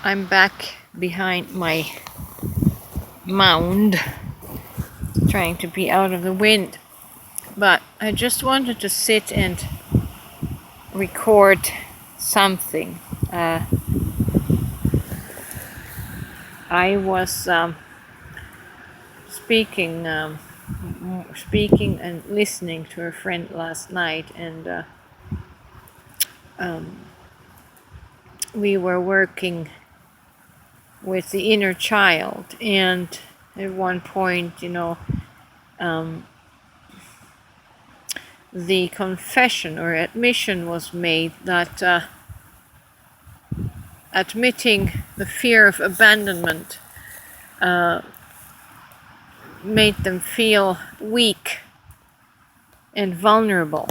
I'm back behind my mound, trying to be out of the wind. But I just wanted to sit and record something. I was speaking and listening to a friend last night, and we were working with the inner child. And at one point, the confession or admission was made that admitting the fear of abandonment made them feel weak and vulnerable.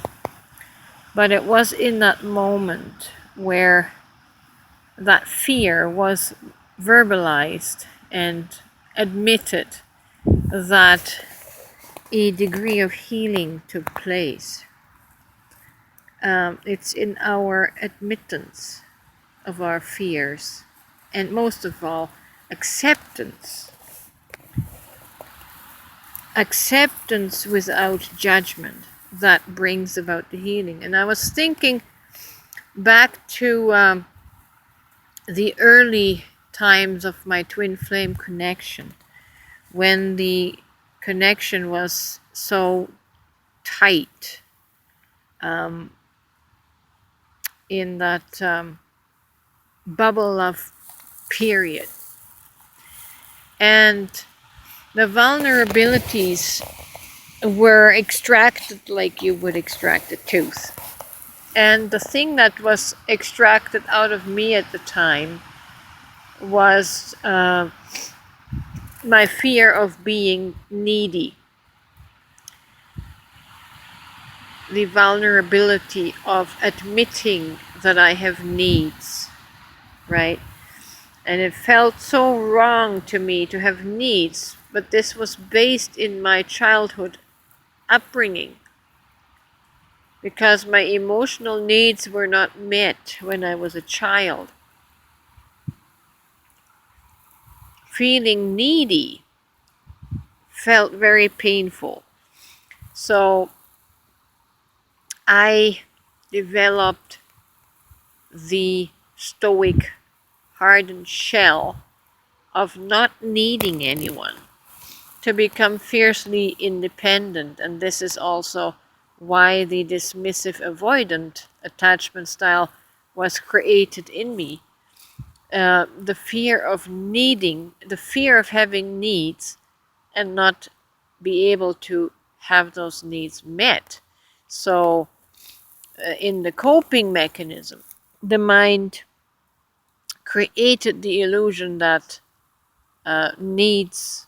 But it was in that moment where that fear was verbalized and admitted that a degree of healing took place. It's in our admittance of our fears, and most of all, acceptance without judgment, that brings about the healing. And I was thinking back to the early times of my twin flame connection, when the connection was so tight, in that bubble of period. And the vulnerabilities were extracted like you would extract a tooth. And the thing that was extracted out of me at the time was my fear of being needy. The vulnerability of admitting that I have needs, right? And it felt so wrong to me to have needs, but this was based in my childhood upbringing, because my emotional needs were not met when I was a child. Feeling needy felt very painful. So I developed the stoic, hardened shell of not needing anyone, to become fiercely independent. And this is also why the dismissive avoidant attachment style was created in me. The fear of needing, the fear of having needs and not be able to have those needs met. So in the coping mechanism, the mind created the illusion that needs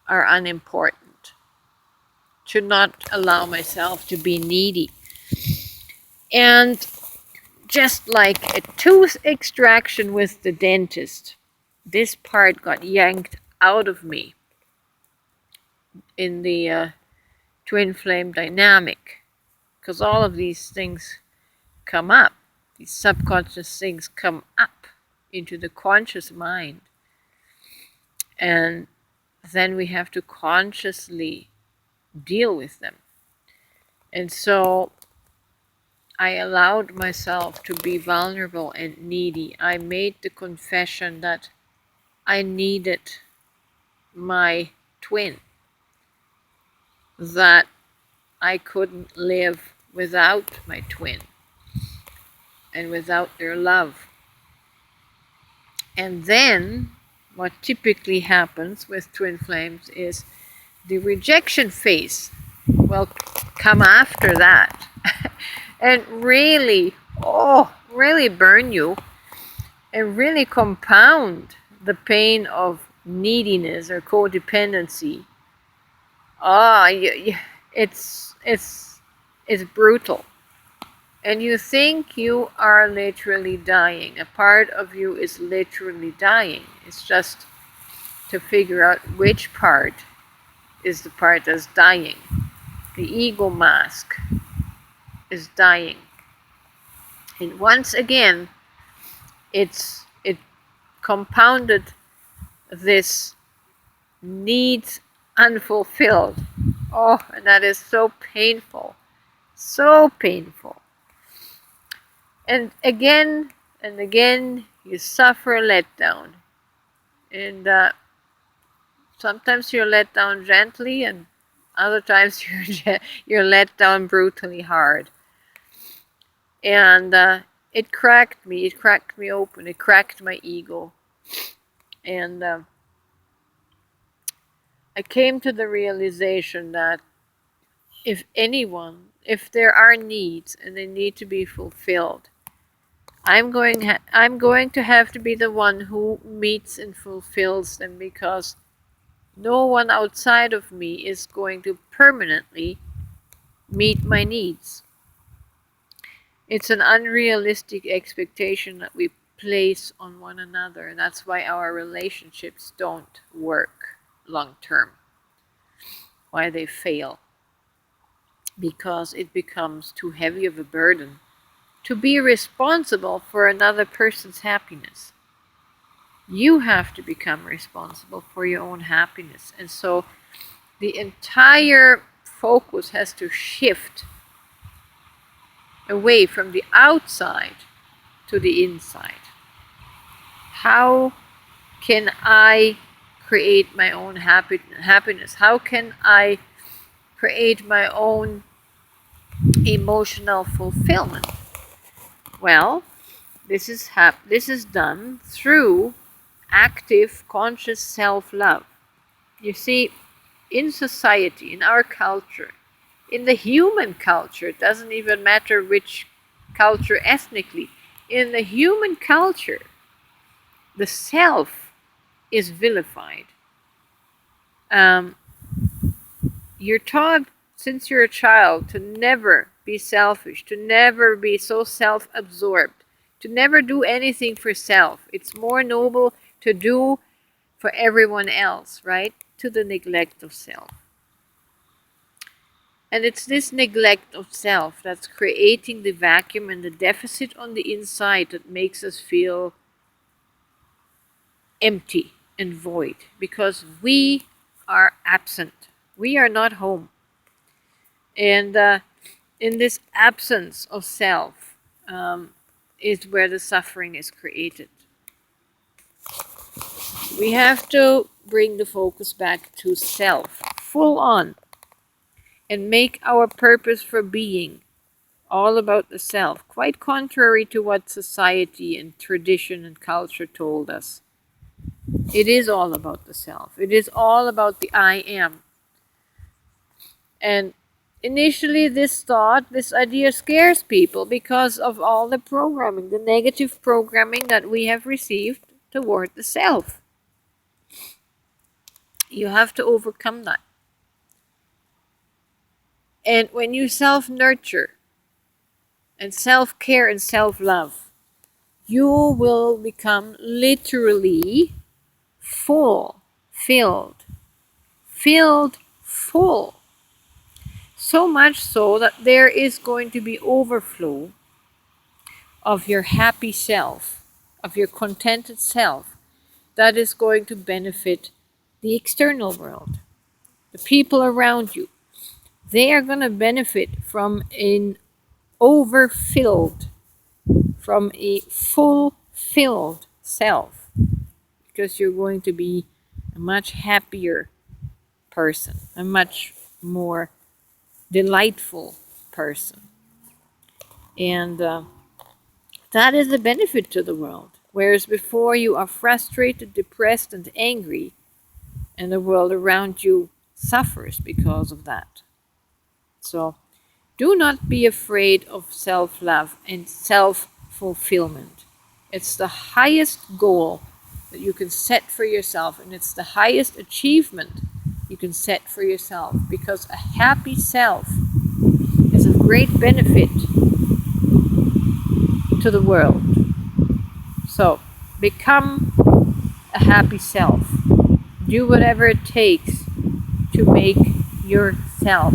are unimportant, to not allow myself to be needy. And just like a tooth extraction with the dentist, this part got yanked out of me in the twin flame dynamic, because all of these things come up, these subconscious things come up into the conscious mind, and then we have to consciously deal with them. And so I allowed myself to be vulnerable and needy. I made the confession that I needed my twin, that I couldn't live without my twin and without their love. And then what typically happens with twin flames is the rejection phase will come after that and really burn you and really compound the pain of neediness or codependency. It's brutal. And you think you are literally dying. A part of you is literally dying. It's just to figure out which part is the part that's dying. The ego mask is dying. And once again, it compounded this needs unfulfilled. Oh, and that is so painful. So painful. And again, you suffer letdown. And sometimes you're let down gently, and other times you're let down brutally hard. And it cracked me open, it cracked my ego. And I came to the realization that if there are needs and they need to be fulfilled, I'm going to have to be the one who meets and fulfills them, because no one outside of me is going to permanently meet my needs. It's an unrealistic expectation that we place on one another, and that's why our relationships don't work long term. Why they fail. Because it becomes too heavy of a burden to be responsible for another person's happiness. You have to become responsible for your own happiness. And so the entire focus has to shift away from the outside to the inside. How can I create my own happiness? How can I create my own emotional fulfillment? Well, this is done through active, conscious self-love. You see, in society, in our culture, in the human culture, it doesn't even matter which culture ethnically, in the human culture, the self is vilified. You're taught since you're a child to never be selfish, to never be so self-absorbed, to never do anything for self. It's more noble to do for everyone else, right? To the neglect of self. And it's this neglect of self that's creating the vacuum and the deficit on the inside that makes us feel empty and void, because we are absent. We are not home. And in this absence of self is where the suffering is created. We have to bring the focus back to self, full on, and make our purpose for being all about the self, quite contrary to what society and tradition and culture told us. It is all about the self. It is all about the I am. And initially this idea scares people because of all the programming, the negative programming that we have received toward the self. You have to overcome that. And when you self-nurture and self-care and self-love, you will become literally full, full. So much so that there is going to be overflow of your happy self, of your contented self, that is going to benefit the external world, the people around you. They are going to benefit from a fulfilled self, because you're going to be a much happier person, a much more delightful person. And that is the benefit to the world. Whereas before you are frustrated, depressed, and angry, and the world around you suffers because of that. So do not be afraid of self-love and self-fulfillment. It's the highest goal that you can set for yourself, and it's the highest achievement you can set for yourself, because a happy self is of great benefit to the world. So become a happy self. Do whatever it takes to make yourself